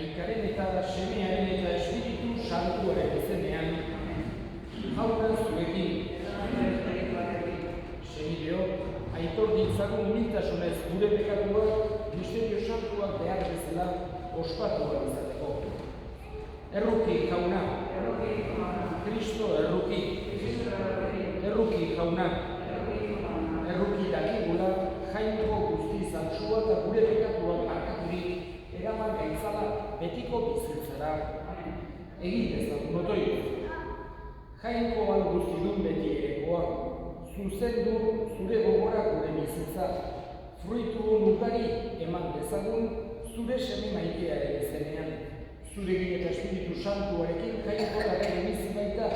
Aikaren eta Semearen eta Espiritu Santuaren izenean, jauna zuekin, Semideo, aitor ditzagun humiltasunez gure pekatuak misterio santuak behar bezala ospatuak izateko. Erruki jauna, Kristo erruki, erruki jauna, erruki dakigula jainko guzti zantzua eta gure pekatuak barkaturik eraman gaitzala betiko bizitzara. Egin dezagun otoio. Jainko guztidun beti erekoa, zuzendu zure gogora gure bizitza, fruitu ugari eman dezagun zure seme maitearen izenean. Zurekin eta Espiritu Santuarekin jainko garen bizi baita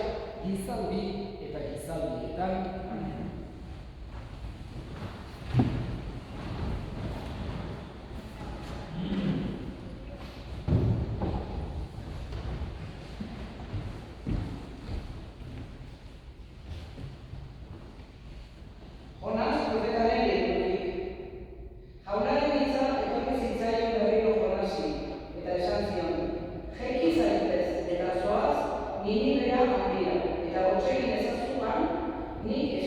gizaldi eta gizaldietan. Ni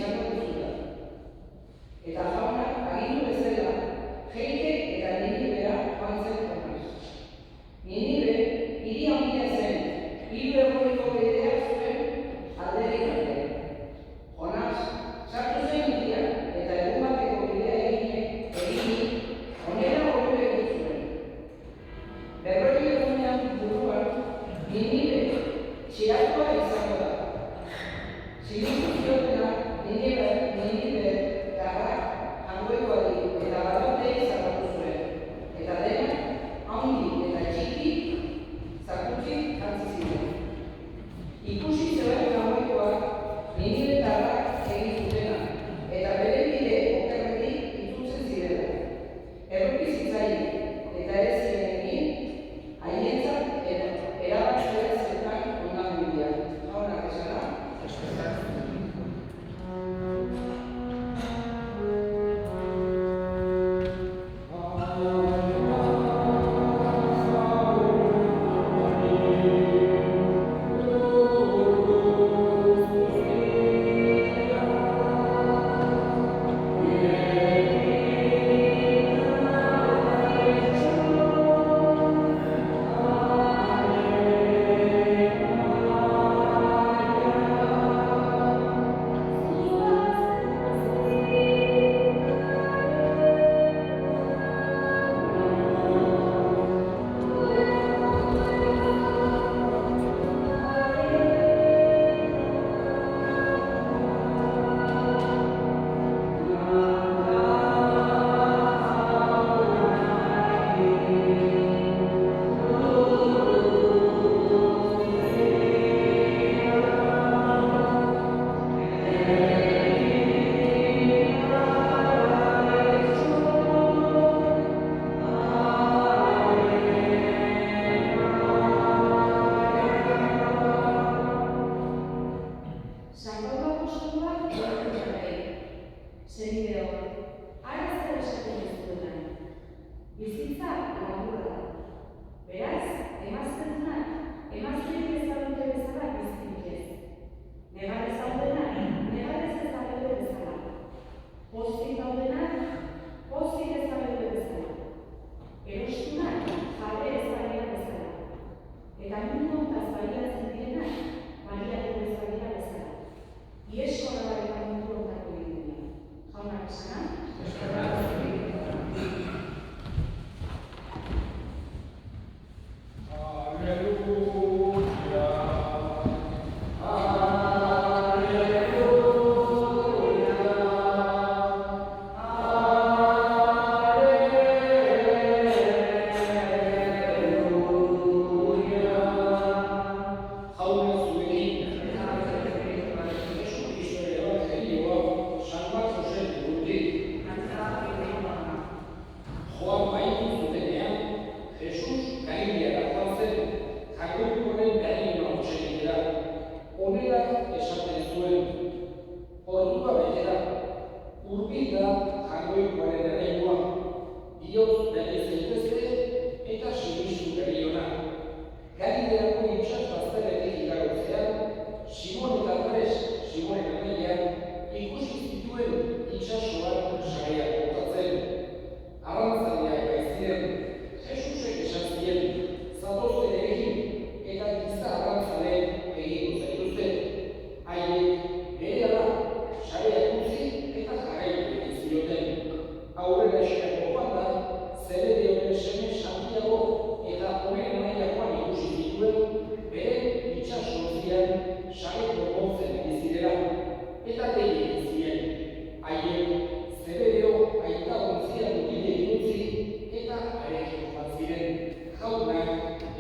jaunak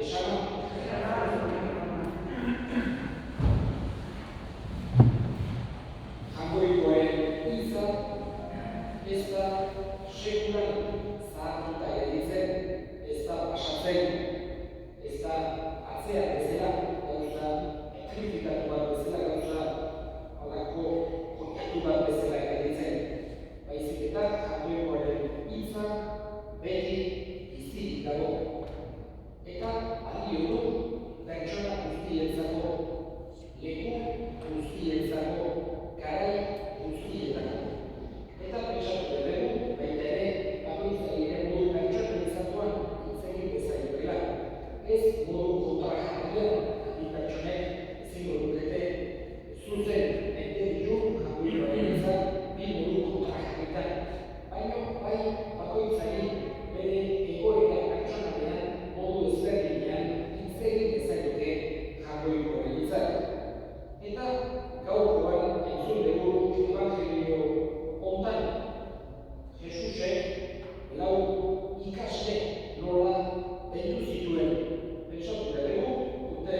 esan jangoikoen iza ez da sekulan zahartuta gelditzen, ez da pasatzen, ez da atzea bezala, gauza kritikatu bat bezala, gauza halako kontaktu bat bezala gelditzen. Baizik eta jangoikoaren iza beti bizirik dago. Eta adio du pertsona guztientzako, leku guztientzako, garai guztietako. Eta pentsatu dugu, baita ere, bakoitzari ere modu pertsonalizatuan hitz egin bezaioela. Ez modu kontrajarrian, bi pertsonek ezingo dutete zuzen ete ditu jangoikoarentzat bi modu kontrajarritan. Baina bai bakoitzari bere egoera pertsonalean modu ezberdinean hitz egin bezaioke jangoikoarentzat. Eta gaurkoan entzun dugu evangelio hontan Jesusek lau ikasle nola deitu zituen. Pentsatu dugu urte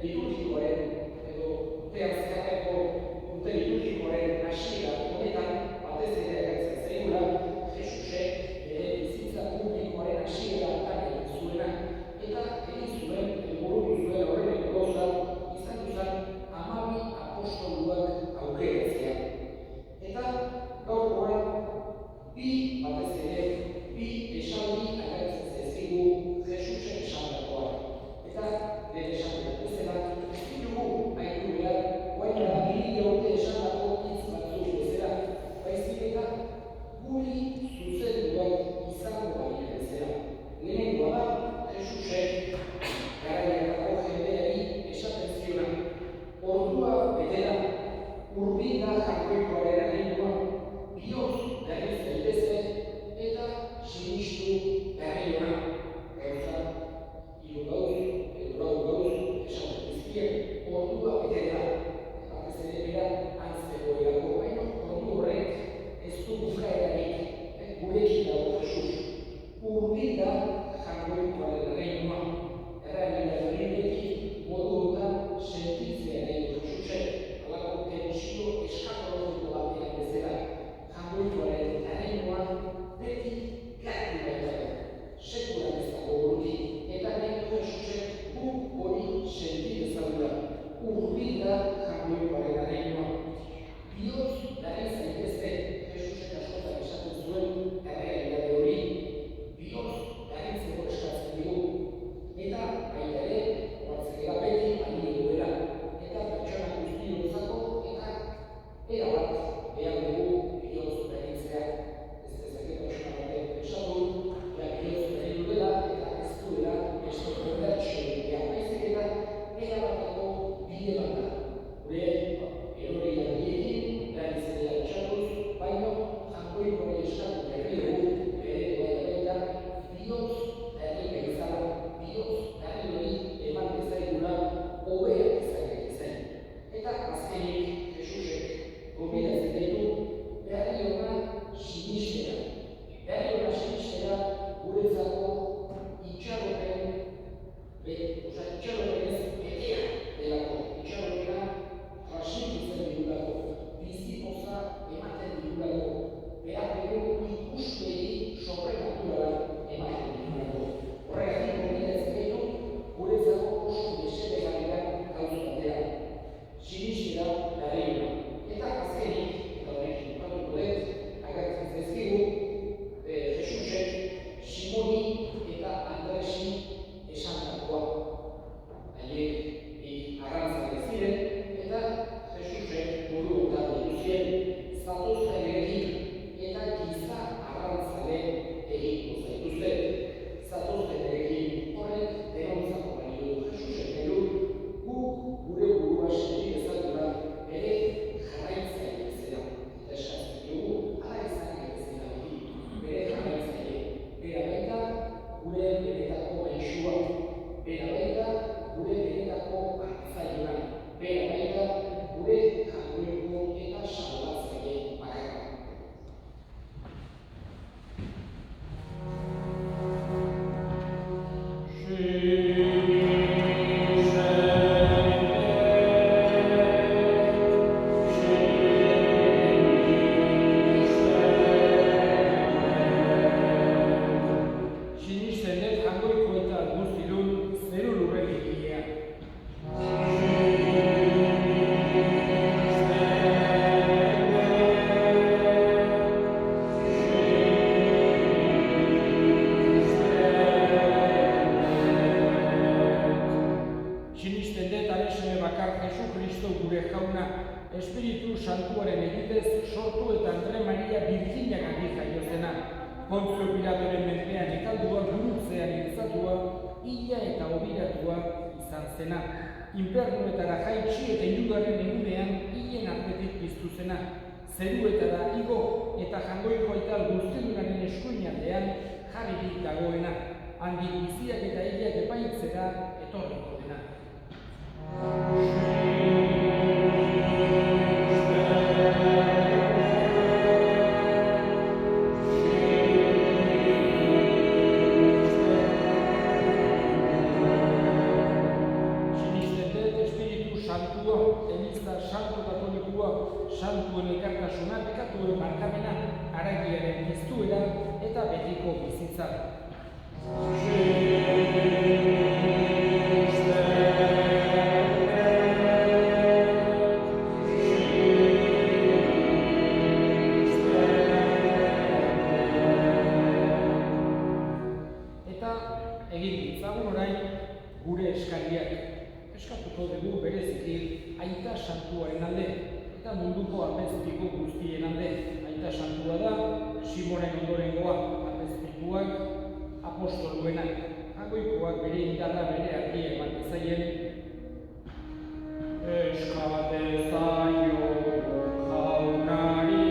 liturgikoaren edo urte azkarreko urte liturgikoaren hasiera honetan batez ere agertzen zaigula Jesusek bere bizitza publikoaren hasiera hartan egin zuena eta egin zuen helburu zuen horren gauza izan zen 12 apostoluak aukeratzea. Eta gaurkoan batez ere bi esaldi agertzen zaizkigu Jesusen esandakoak. Eta lehen esan bezala ez ditugu aitu behar orain dela 2000 urte esandako hitz batzuk bezala, baizik eta guri zuzenduak izango baina bezala. Lehenengoa da Jesusek garaietako jendeari esaten ziona ordua bete da, hurbil da jangoikoaren agindua, bihotz berriz daitezke eta sinistu berriona. Gauza, hiru gauz, edo lau gauz, esaten dizkie, ordua bete da. Batez ere bera antzegoelako, baina ordu horrek ez du bukaerarik, gurekin dago Jesus. Hurbil da jangoikoaren agindua. Errealitatearekin modu honetan sentitzea nahi du Jesusek, halako tentsio eskatologiko batean bezala. Jangoikoaren agindua beti garbi baitago, sekulan ez dago burutik, eta nahi du Jesusek guk hori senti dezagula. Hurbil da jangoikoaren agindua. Bihotz berriz daitezke, Jesusek askotan esaten zuen errealitate hori. Bihotz berritzeko eskatzen digu. Eta baita ere, oartzekera beti aldi duela. Eta pertsona guztiontzako eta erabat behar dugu bihotz berritzea. Ez dezake pertsona batek pentsatu, bihotz berri duela eta ez duela beste konbertsio egitea. Baizik eta erabateko bide bat da. Gure erori handiekin, berriz ere altxatuz, baina jangoikoari eskatu berri dugu bere baita bihotz berri bezala. Bihotz berri hori eman dezaigula hobeak izanik zen. Eta azkenik Jesusek gonbidatzen gaitu berri hona sinistera. Berri hona sinistera guretzako itxaropen itxaropenez betea delako. Itxaropena transmititzen digulako, bizipoza ematen digulako, behar dugu ikuspegi sobrenaturala ematen digulako. Horregatik gonbidatzen gaitu guretzako oso mesedegarriak gauza batera. Sinistera berri hona. Eta azkenik, eta honekin bukatuko dut, agertzen zaizkigu Jesusek Simoni eta Andresi esandakoa. Haiek arrantzaleak ziren eta Jesusek modu honetan deitu zien zatozailekin eta giza arrantzale egingo zaituzte. Zatozailekin horrek denontzako balio du. Jesusek nahi du guk gure burua senti dezagula bere jarraitzaile bezala. Eta eskatzen dugu hala izan bezala bere jarraitzaile. Bera baita gure benetako maisua. Bera baita gure benetako hartzailea. Bera baita gure jangoiko eta salbatzaile bakarra. Espiritu Santuaren egitez sortu eta Andre Maria Birjinagatik jaio zena. Pontzio Pilatoren menpean ekaldua, gurutzean hiltzatua, hila eta obiratua izan zena. Infernuetara jaitsi eta hirugarren egunean hilen artetik piztu zena. Zeruetara igo eta jangoiko aital guztienaren eskuinaldean jarririk dagoena. Handik biziak eta hilak epaitzera etorriko dena. Santuen elkartasuna, bekatuen barkamena, haragiaren piztuera eta betiko bizitza. Eta egin ditzagun orain gure eskariak. Eskatuko dugu bereziki Aita Santuaren alde. Eta munduko apezpiko guztien alde. Aita Santua da, Simonen ondorengoa, apezpikuak, apostoluenak. Hangoikoak bere indarra bere argia eman dezaien. Eskate zaio jaunari.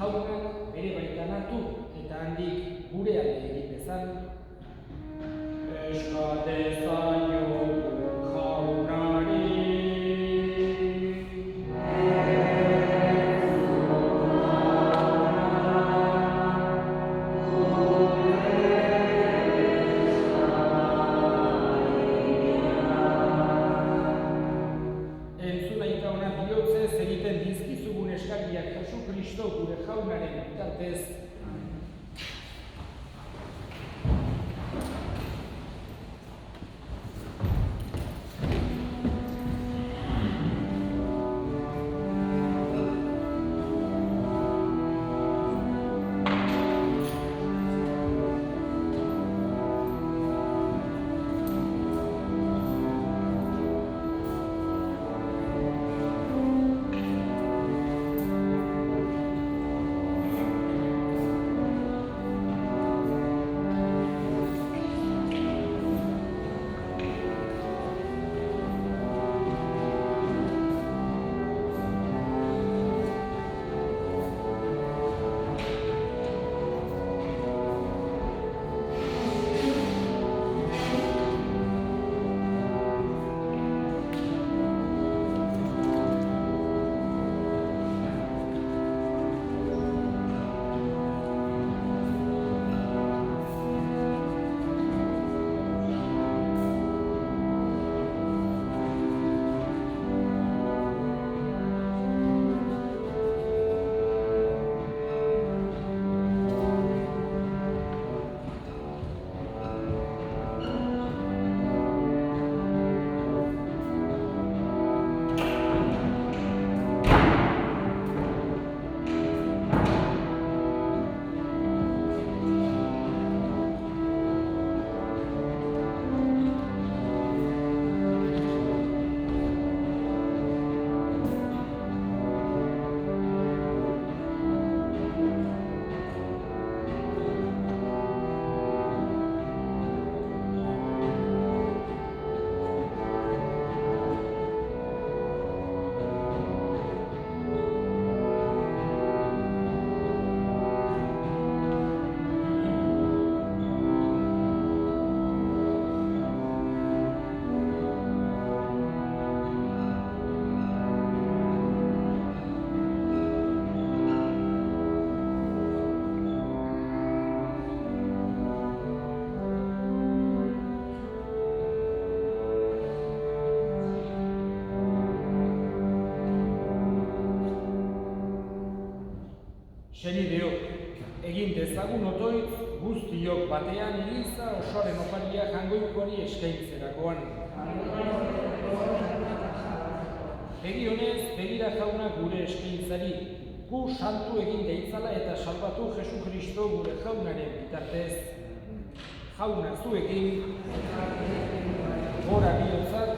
Jaunak bere baitan hartu eta handik gure alde egin dezan. Eskate zaio jaunari. Entzun aita honak bihotzez egiten dizkizugun eskariak Jesu Kristo gure jaunaren bitartez. Senideok, egin dezagun otoitz guztiok batean Eliza osoaren oparia Jaungoikoari eskaintzerakoan. Begi honez, begira jauna gure eskaintzari, gu santu egin deitzala eta salbatu Jesu Kristo gure jaunaren bitartez. Jauna zuekin, gora bihotzak,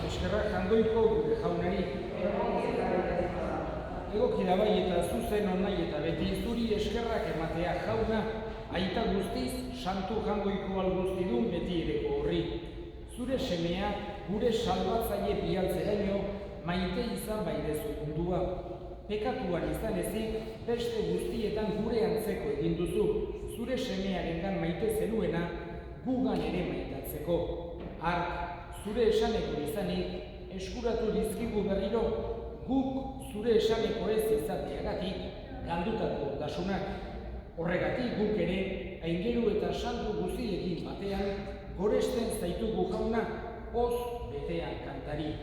eskerrak Jaungoiko gure jaunari. Egokida bai eta zuzen onai eta beti zuri eskerrak ematea jauna, aita guztiz, santu Jaungoiko alguztidun beti ereko horri. Zure semea, gure salbatzaile bialtzeraino, maite izan baidezu mundua. Pekatuan izan ezik, beste guztietan gure antzeko egin duzu, zure semearengan maite zenuena, gugan ere maitatzeko. Hark, zure esaneko izanik, eskuratu dizkigu berriro, guk zure esaneko ez izateagatik galdutako dasunak. Horregatik guk ere, aingeru eta santu guztiekin batean, goresten zaitugu jauna, oz betean kantari.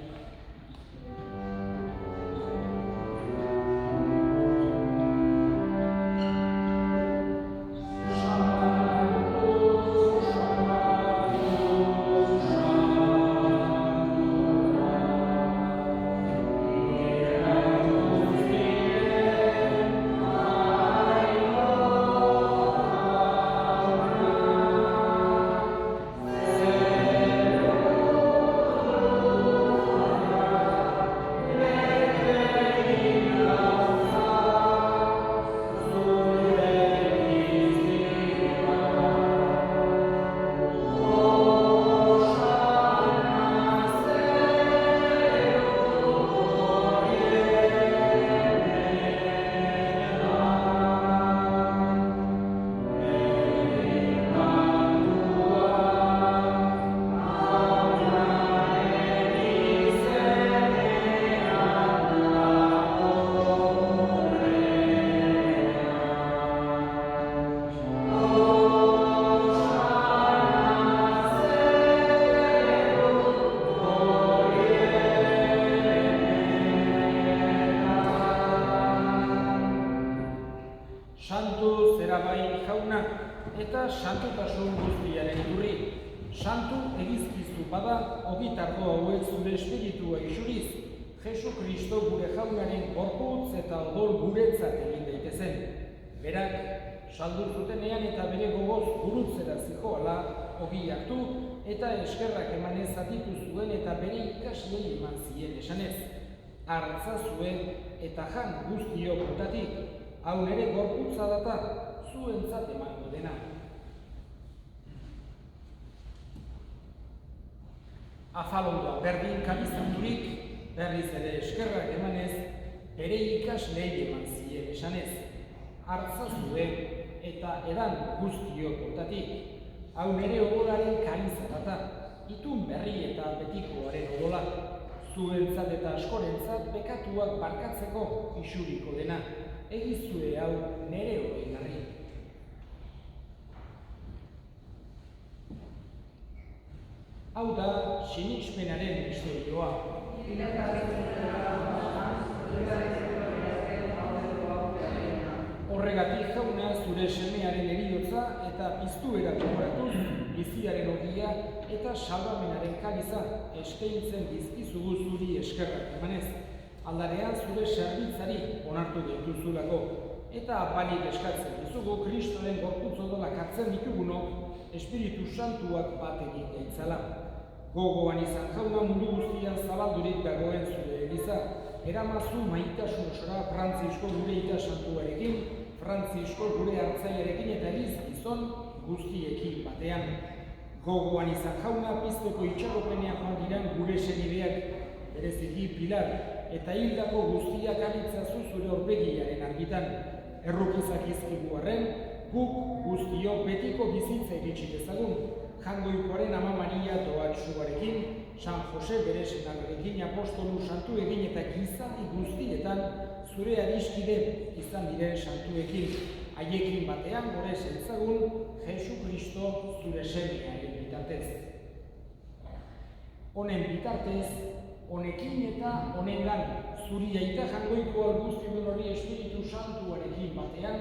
Santu zera bai jauna eta santutasun guztiaren iturri. Santu egizkizu bada, ogitarko hauek zure espiritua isuriz, Jesu Kristo gure jaunaren gorputz eta odol guretzat egin daitezen. Berak, saldu zutenean eta bere gogoz gurutzera zijoala, ogi hartu eta eskerrak emanez zatitu zuen eta bere ikaslei eman zien esanez. Hartza zuen eta jan guztiok gutatik, hau nere gorputza data, zuentzat emango dena. Afalondoa berdin kalizaturik, berriz ere eskerrak emanez, bere ikaslei eman zien esanez. Hartza zuen eta edan guztiok gutatik, hau nere odolaren kaliza data, itun berri eta betikoaren odola, zuentzat eta askorentzat bekatuak barkatzeko isuriko dena. Egizue hau nere hori garri. Hau da sinismenaren historioa. Horregatik jauna zure semearen heriotza eta piztuera gogoratuz, biziaren ogia eta salbamenaren kaliza eskaintzen dizkizugu zuri eskerrak emanez. Aldarean zure zerbitzari onartu dituzulako, eta apalik eskatzen dizugu Kristoren gorputz odolak hartzen ditugunok Espiritu Santuak bat egin gaitzala. Gogoan izan jauna mundu guztian zabaldurik dagoen zure eliza, eramazu maitasun osora Frantzisko gure ita santuarekin, Frantzisko gure hartzaiarekin eta eliz gizon guztiekin batean. Gogoan izan jauna pizteko itxaropenean joan diren gure senideak, bereziki Pilar, eta hildako guztiak aritzazu zure horbegiaren argitan. Errukizak izkigu arren, guk guztiok betiko bizitza iritsi dezagun, Jaungoikoaren Ama Maria Toatsuarekin, San Jose bere senarrekin, apostolu santu egin eta gizati guztietan zure adiskide izan diren santuekin, haiekin batean gore zentzagun Jesu Kristo zure semearen bitartez. Honen bitartez, honekin eta honengan, zuri aita Jaungoikoa guzti hori Espiritu Santuarekin batean,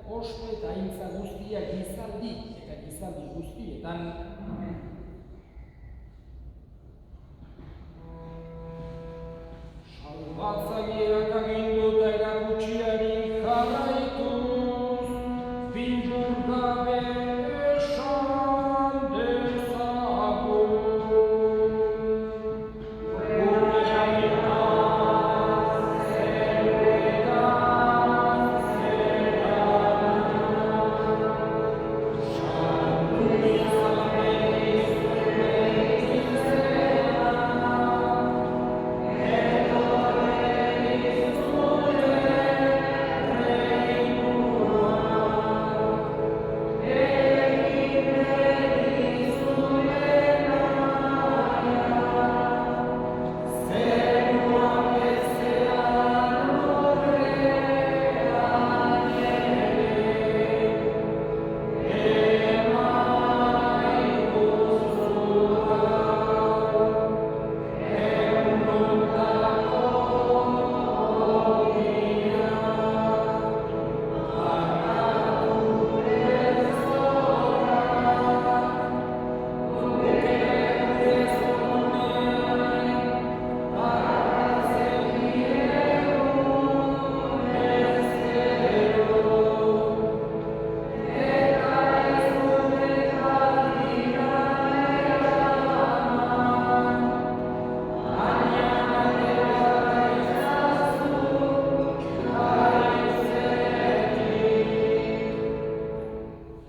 ospe eta aintza guztiak gizaldi eta gizaldi guztietan. Salbatzaileak agindu eta erakutsiari jarraituz, bildur gabe esan dezagun. Gure aita zeruetan zeran, santu izan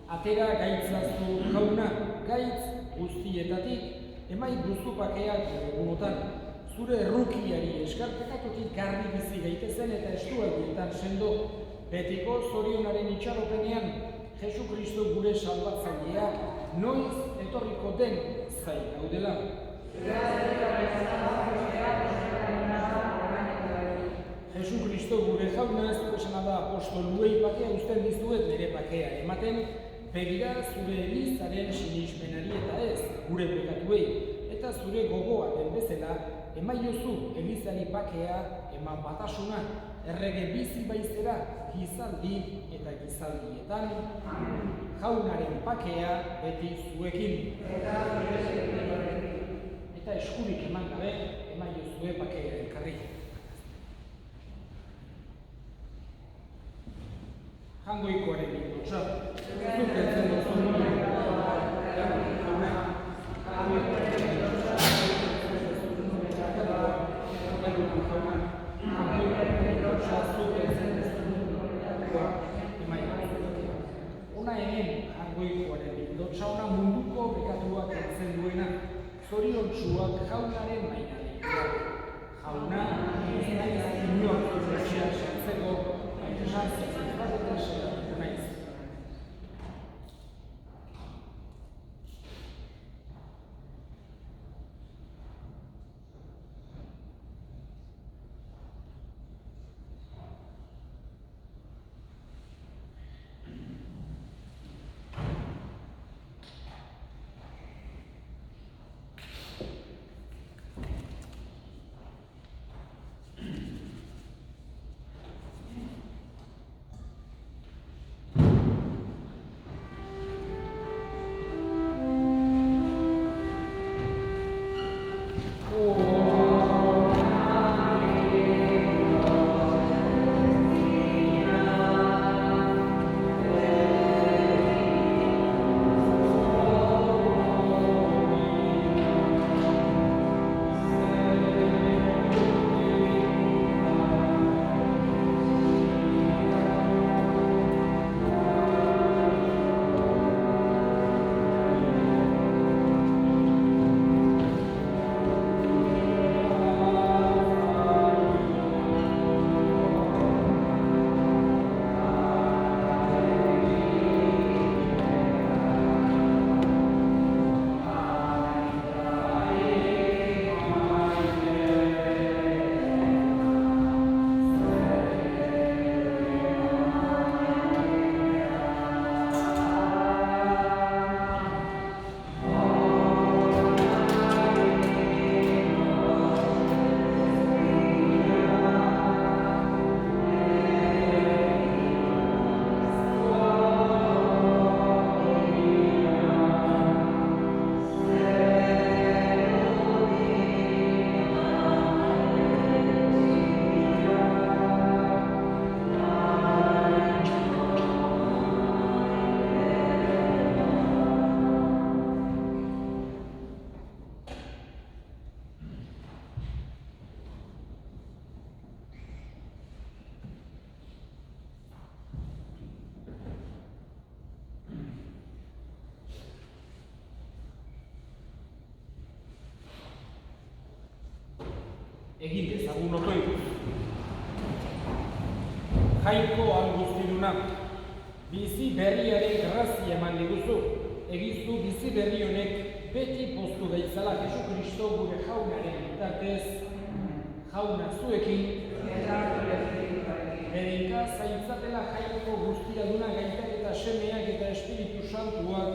atera gaitzazu jauna, gaitz guztietatik, emai duzu bakeak egunotan, zure errukiari eskarpekatutik garri bizi gaitezen eta estualdietan sendo, betiko zorionaren itxaropenean, Jesu Kristo gure salbatzailea, noiz etorriko den zai gaudela. Jesu Kristo gure jauna, ez esan da apostoluei bakea uzten dizuet nire bakea ematen, begira zure elizaren sinismenari eta ez, gure pekatuei, eta zure gogoa den bezala, emaiozu elizari bakea, eman batasuna, errege bizi baizera, gizaldi eta gizaldietan, jaunaren bakea beti zuekin. Eta eskurik eman gabe, emaiozue bakea elkarri. Jaungoikoaren bildotza. Zuketzen duzun nire. Ona hemen Jaungoikoaren bildotza, ona munduko bekatuak hartzen duena, zoriontsuak jaunaren mainalegia. Jauna, ez naiz inork etxean sartzeko, esan zizien naiz. egin dezagun otoituz. Jainko angustiduna, bizi berriaren grazia eman diguzu, egizu bizi berri honek beti poztu gaitzala Jesu Kristo gure jaunaren bitartez, jauna zuekin, berenka zaintzatela jainko guztiaduna gaitak eta semeak eta Espiritu Santuak,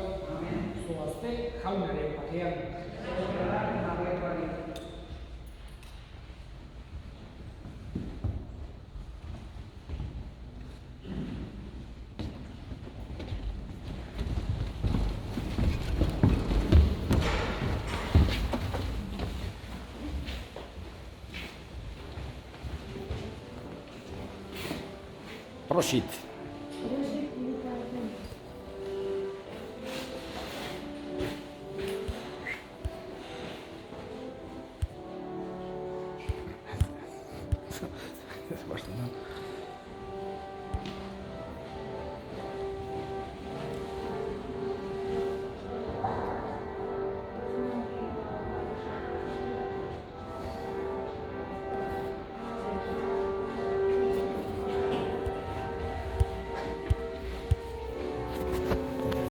zoazte jaunaren bakean. Prosit.